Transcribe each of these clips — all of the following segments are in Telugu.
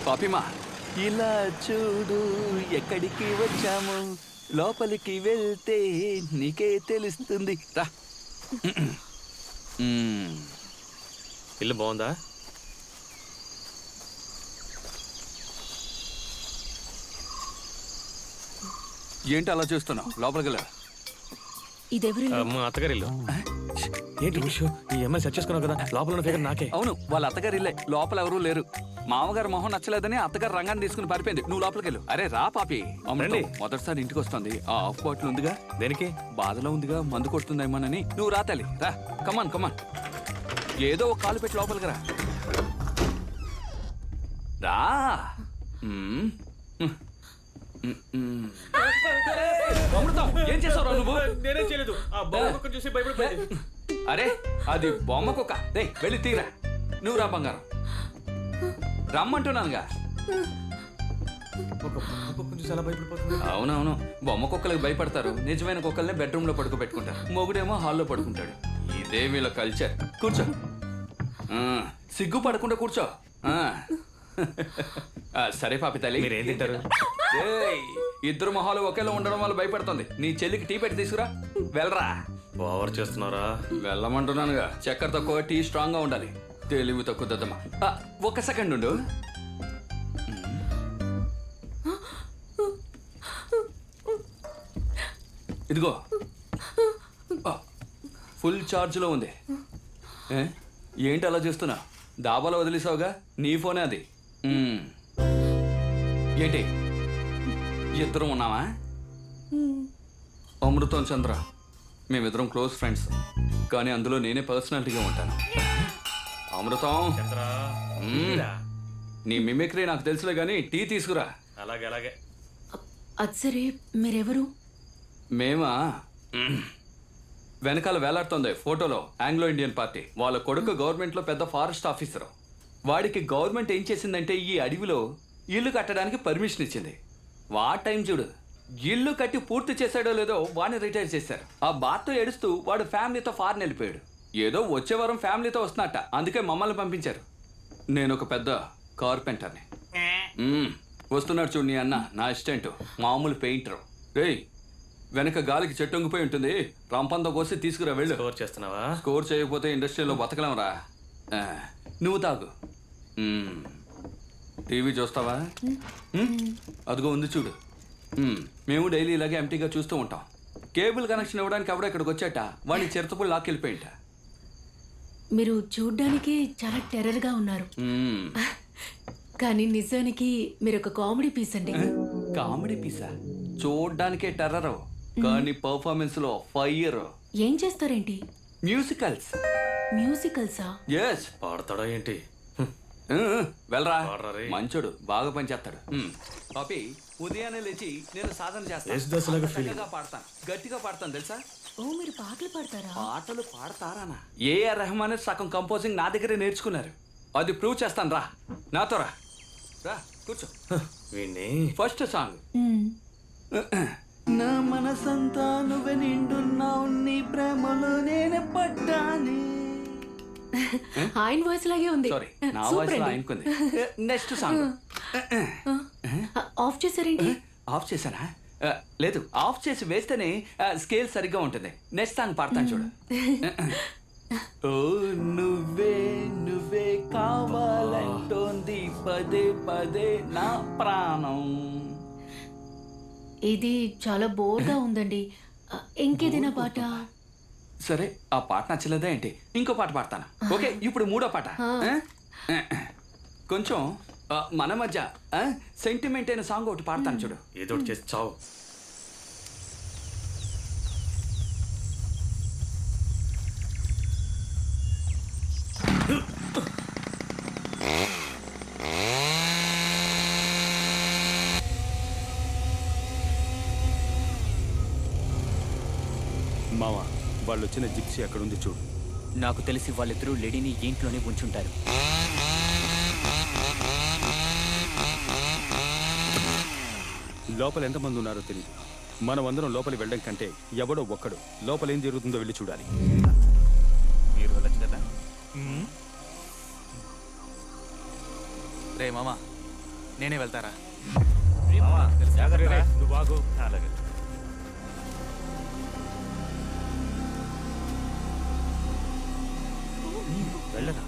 పాపిమా ఇలా చూడు ఎక్కడికి వచ్చాము, లోపలికి వెళ్తే నీకే తెలుస్తుంది. రా. ఇల్లు బాగుందా? ఏంటి అలా చూస్తున్నావు? లోపలికి వెళ్ళా. ఇదెవరు? మా అత్తగారి ఇల్లు. ఏంటి విషయం? ఈ అమ్మాయి సెట్ చేసుకున్నావు కదా, లోపల ఉన్న ఫిగర్ నాకే. అవును, వాళ్ళ అత్తగారు ఇల్లే. లోపల ఎవరూ లేరు. మామగారు మొహం నచ్చలేదని అత్తగారు రంగాన్ని తీసుకుని పారిపోయింది. నువ్వు లోపలికి వెళ్ళు. అరే రా పాపి. రండి. మొదటిసారి ఇంటికి వస్తుంది. ఆ ఆఫ్ బాటిల్ ఉందిగా, దేనికి? బాధలో ఉందిగా, మందు కొడుతుందేమోనని. నువ్వు రా తల్లి, రా. కమాన్ కమాన్, ఏదో ఒక కాలు పెట్టి లోపలికి రా. రా. అమృతం, ఏం చేసావు నువ్వు? నేనేం చేయలేదు. ఆ బొమ్మ చూసి భయపడిపోయింది. అరే అది బొమ్మ కుక్క. రే వెళ్ళి తీరా. నువ్వు రా బంగారం, రమ్మంటున్నానుగా. అవునవును, బొమ్మ కుక్కలకు భయపడతారు. నిజమైన కుక్కల్ని బెడ్రూమ్ లో పడుకోబెట్టుకుంటారు. మొగుడేమో హాల్లో పడుకుంటాడు. ఇదే వీళ్ళ కల్చర్. కూర్చో. సిగ్గు పడకుండా కూర్చో. సరే పాపి తల్లి, మీరేం తింటారు? ఇద్దరు మొహాలు ఒకేలా ఉండడం వల్ల భయపడుతుంది. నీ చెల్లికి టీ పెట్టి తీసుకురా. వెళ్ళరా. ఓవర్ చేస్తున్నారా? వెళ్ళమంటున్నానుగా. చక్కెర తక్కువ, టీ స్ట్రాంగ్ గా ఉండాలి. తెలివి తక్కువ దద్దమ్మా. ఒక్క సెకండ్ ఉండు. ఇదిగో ఫుల్ ఛార్జ్ లో ఉంది. ఏంటి అలా చూస్తున్నా? దాబాలో వదిలేసావుగా, నీ ఫోనే అది. ఏంటి ఇద్దరం ఉన్నావా? అమృతం చంద్ర మేమిద్దరం క్లోజ్ ఫ్రెండ్స్, కానీ అందులో నేనే పర్సనాలిటీగా ఉంటాను. అమృతం, నీ మిమిక్రీ నాకు తెలుసులే, కానీ టీ తీసుకురా. అలాగే అలాగే. అది సరే, మీరెవరు? మేమా, వెనకాల వేలాడుతుంది ఫోటోలో ఆంగ్లో ఇండియన్ పార్టీ. వాళ్ళ కొడుకు గవర్నమెంట్లో పెద్ద ఫారెస్ట్ ఆఫీసరు. వాడికి గవర్నమెంట్ ఏం చేసిందంటే ఈ అడవిలో ఇల్లు కట్టడానికి పర్మిషన్ ఇచ్చింది. టైం చూడు, ఇల్లు కట్టి పూర్తి చేశాడో లేదో వాడిని రిటైర్ చేశారు. ఆ బాధతో ఏడుస్తూ వాడు ఫ్యామిలీతో ఫారెన్ వెళ్ళిపోయాడు. ఏదో వచ్చే వారం ఫ్యామిలీతో వస్తున్నట్ట, అందుకే మమ్మల్ని పంపించారు. నేను ఒక పెద్ద కార్పెంటర్ని. వస్తున్నాడు చూడు నీ అన్న, నా అసిస్టెంట్, మామూలు పెయింటర్. రేయ్, వెనక గాలికి చెట్టు వంగిపోయి ఉంటుంది, రంపంతో కోసి తీసుకురా. వెళ్ళు. స్కోర్ చేస్తున్నావా? స్కోర్ చేయకపోతే ఇండస్ట్రీలో బతకలేమరా. నువ్వు తాగు. టీవీ చూస్తావా? అదిగో ఉంది చూడు. మేము డైలీ ఇలాగే ఎంటీగా చూస్తూ ఉంటాం. కేబుల్ కనెక్షన్ ఇవ్వడానికి ఎవడో ఇక్కడికి వచ్చాట, వాడిని చిరుతపులు లాక్కెళ్ళిపోయింట. మీరు చూడ్డానికి చాలా టెర్రర్గా ఉన్నారు, కానీ నిజానికి మీరు ఒక కామెడీ పీస్ అండి. కామెడీ పీసా? చూడ్డానికే టెర్రర్, కానీ పర్ఫార్మెన్స్ లో ఫైర్. ఏం చేస్తారేంటి? మ్యూజికల్స్. మ్యూజికల్సా? ఎస్. పాడతాడా ఏంటి? వెళ్ళరా, మంచోడు, బాగా పనిచేస్తాడు. పాపి, ఉదయాన్నే లేచి నేను సాధన చేస్తాను. పాడతాను, గట్టిగా పాడతాను తెలుసా? ఓ, మీరు పాటలు పాడతారా? పాటలు పాడతారా? ఏఆర్ రెహమాన్ సగం కంపోజింగ్ నా దగ్గరే నేర్చుకున్నారు. అది ప్రూవ్ చేస్తాను. రా నాతో, రా రా కూర్చో. First song. నా మనసంతా నువ్వే నిండున్నావు, నీ ప్రేమలో నేను పడ్డాని. ఆయన వాయిస్ లాగే ఉంది. సారీ, నా వాయిస్ లో ఆయనకుంది. Next song. ఆఫ్ చేశారేంటి? ఆఫ్ చేశానా? లేదు, ఆఫ్ చేసి వేస్తేనే స్కేల్ సరిగ్గా ఉంటుంది. నెక్స్ట్ సాంగ్ పాడతాను చూడు. ఓ నువ్వే నువ్వే కావాలంటోంది పదే పదే నా ప్రాణం. ఇది చాలా బోర్గా ఉందండి, ఇంకేదైనా పాట? సరే, ఆ పాట నచ్చలేదా ఏంటి? ఇంకో పాట పాడతాను. ఓకే, ఇప్పుడు మూడో పాట. కొంచెం మన మధ్య సెంటిమెంట్ అయిన సాంగ్ ఒకటి పాడతాను చూడు. ఏదో ఒకటి చేసి చావు. మావా, వాళ్ళు వచ్చిన జిప్సీ అక్కడ ఉంది చూడు. నాకు తెలిసి వాళ్ళిద్దరూ లేడీని ఇంట్లోనే ఉంచుంటారు. లోపల ఎంతమంది ఉన్నారో తెలియదు. మనం అందరం లోపలికి వెళ్ళడం కంటే ఎవడో ఒక్కడు లోపల ఏం జరుగుతుందో వెళ్ళి చూడాలి. మీరు వెళ్ళచ్చు కదా. రే మామా, నేనే వెళ్తారా? నువ్వు బాగు అలాగే. వెళ్ళరా.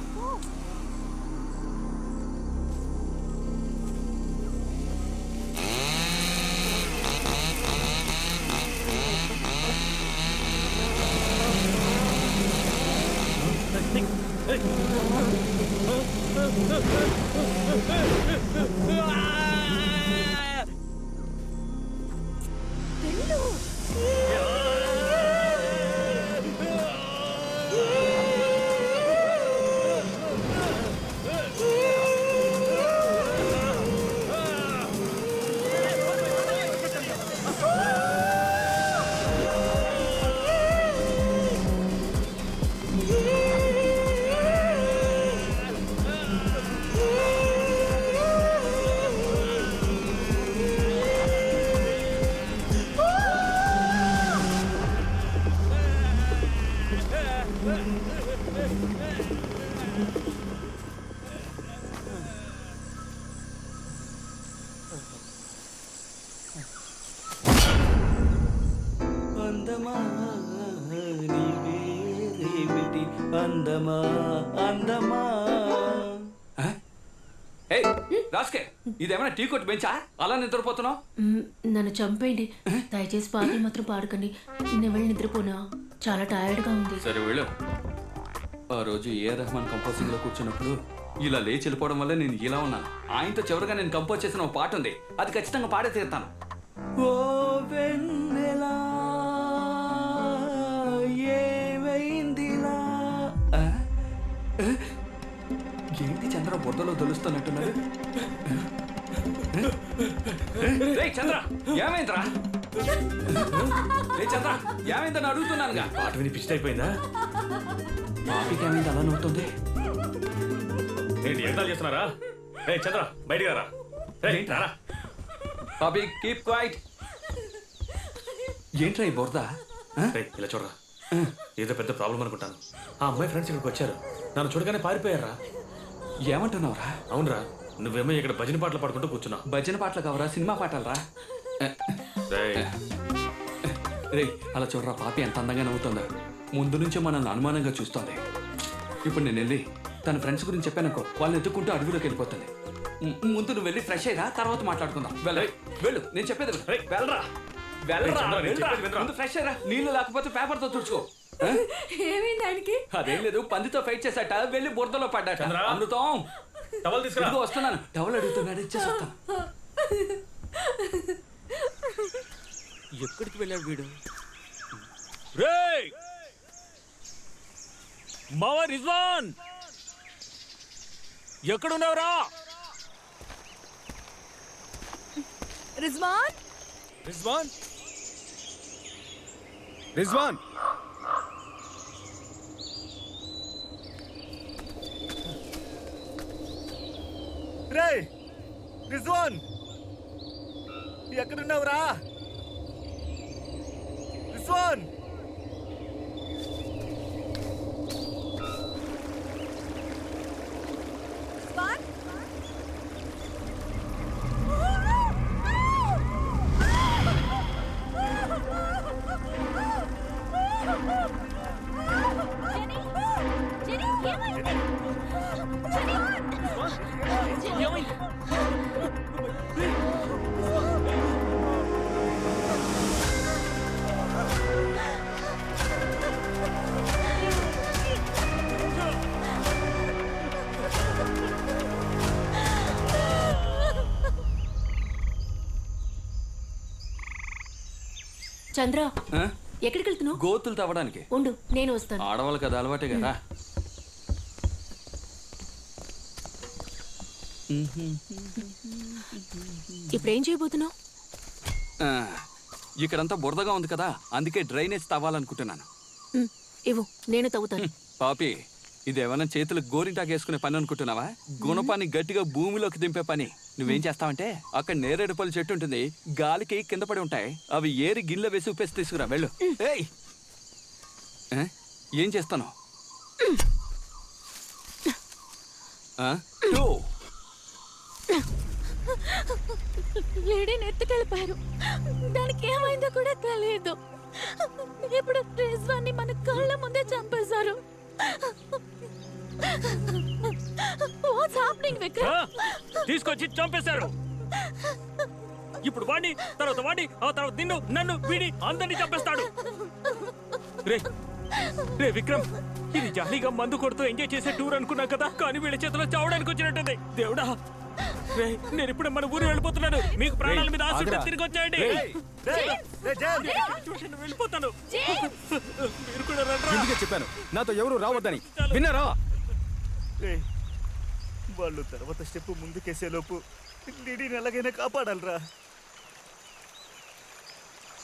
అందమా నీ పేరేమిటి? అందమా అందమా. ఏయ్ రాస్కే, ఇదేమైనా టీ కొట్టు బెంచా? అలా నిద్రపోతున్నావు? నన్ను చంపేయండి, దయచేసి పాటలు మాత్రం పాడకండి. నేను వెళ్ళి నిద్రపోనా, చాలా టైర్డ్గా ఉంది. సరే వెళ్ళు. ఆ రోజు ఏఆర్ రెహమాన్ కంపోజింగ్ లో కూర్చున్నప్పుడు ఇలా లేచి వెళ్ళిపోవడం వల్ల నేను ఇలా ఉన్నాను. ఆయనతో చివరిగా నేను కంపోజ్ చేసిన ఒక పాట ఉంది, అది ఖచ్చితంగా పాడే తీరుతాను. ఓ వెన్నెలా ఏమైందిలా. ఏంటి చంద్ర బుర్రలో దొలుస్తున్నట్టున్నారు? రేయ్ చంద్ర, ఏమైందిరా? రే చంద్ర, ఏమైందని అడుగుతున్నానుగా. పాట విని పిచ్చి అయిపోయిందా? పాపికి ఏమైంది అలా నవ్వుతుంది? ఏంటి ఎంతాలు చేస్తున్నారా? రే చంద్ర, బయటికి రా. రారా. పాపి కీప్ క్వైట్. ఏంట్రా ఈ బురద? ఇలా చూడరా, ఏదో పెద్ద ప్రాబ్లం అనుకుంటాను. ఆ అమ్మాయి ఫ్రెండ్స్ ఇక్కడికి వచ్చారు, నన్ను చూడగానే పారిపోయారా. ఏమంటున్నావురా? అవునరా, నువ్వేమో ఇక్కడ భజన పాటలు పాడుకుంటూ కూర్చున్నావు. భజన పాటలు కావరా, సినిమా పాటలరా? రే అలా చూడరా, పాపి ఎంత అందంగా నవ్వుతుందో. ముందు నుంచే మనల్ని అనుమానంగా చూస్తోంది. ఇప్పుడు నేను వెళ్ళి తన ఫ్రెండ్స్ గురించి చెప్పానుకో, వాళ్ళని ఎత్తుకుంటూ అడవిలోకి వెళ్ళిపోతుంది. ముందు నువ్వు వెళ్ళి ఫ్రెష్ అయ్యరా, తర్వాత మాట్లాడుకుందాం. వెళ్ళు, నేను చెప్పేది వెళ్ళరా. ముందు ఫ్రెష్ అయ్యరా, నీళ్లు లేకపోతే పేపర్తో తుడుచుకో. ఏమైంది ఆయనకి? అదేం లేదు, పందితో ఫైట్ చేశాట, వెళ్ళి బురదలో పడ్డాట. అమృతం టవల్ తీసుకురా. ఇదిగో వస్తున్నాను. టవల్ అడుగుతున్నాడు, ఇచ్చేస్తాను. ఎక్కడికి వెళ్ళాడు వీడు? మావా రిజ్వాన్, ఎక్కడున్నావురా? రిజ్వాన్, రిజ్వాన్, రిజ్వాన్. రే రిజ్వాన్, ఎక్కడున్నావురా? రిజ్వాన్, రిజ్వాన్. చంద్ర, ఎక్కడికి వెళ్తున్నావు? గోతులు తవ్వడానికి. ఉండు, నేను వస్తాను. ఆడవాళ్ళు కదా, అలవాటే కదా. ఇప్పుడు ఏం చేయబోతున్నావు? ఇక్కడంతా బురదగా ఉంది కదా, అందుకే డ్రైనేజ్ తవ్వాలనుకుంటున్నాను. ఇవ్వు, నేను తవ్వుతాను. పాపి, ఇదేమన్నా చేతులకు గోరింటాకు వేసుకునే పని అనుకుంటున్నావా? గుణపాన్ని గట్టిగా భూమిలోకి దింపే పని. నువ్వేం చేస్తావంటే, అక్కడ నేరేడు పళ్ళు చెట్టు ఉంటుంది, గాలికి కింద పడి ఉంటాయి, అవి ఏరి గిన్నెలో వేసి ఉప్పేసి తీసుకురా. వెళ్ళు. ఏయ్, ఏం చేస్తాను? లేడీని ఎత్తుకెళ్ళిపోయారు. దానికి ఏమైందో కూడా తెలియదు. ఇప్పుడు రిజ్వాన్ని మన కళ్ళ ముందే చంపేశారు. What's happening Vikram? తీసుకొచ్చి చంపేశారు. ఇప్పుడు వాడిని, తర్వాత వాడిని, ఆ తర్వాత నిన్ను, నన్ను, వీడి అందరినీ చంపేస్తాడు. రే రే విక్రమ్, ఇది జాలీగా మందు కొడుతూ ఎంజాయ్ చేసే టూర్ అనుకున్నా కదా, కానీ వీళ్ళ చేతిలో చావడానికి వచ్చినట్టుంది. దేవుడా, రే నేను ఇప్పుడు మన ఊరు వెళ్ళిపోతున్నాను. మీకు ప్రాణాల మీద ఆశ ఉంటే తిరిగి వచ్చేయండి. ట్యూషన్ వెళ్ళిపోతాను. మీరు కూడా రండి. ఎందుకే చెప్పాను నాతో ఎవరు రావద్దని, విన్నారా? రేయ్, వాళ్ళు తర్వాత స్టెప్ ముందుకేసే లోపు లిడీని ఎలాగైనా కాపాడాలరా.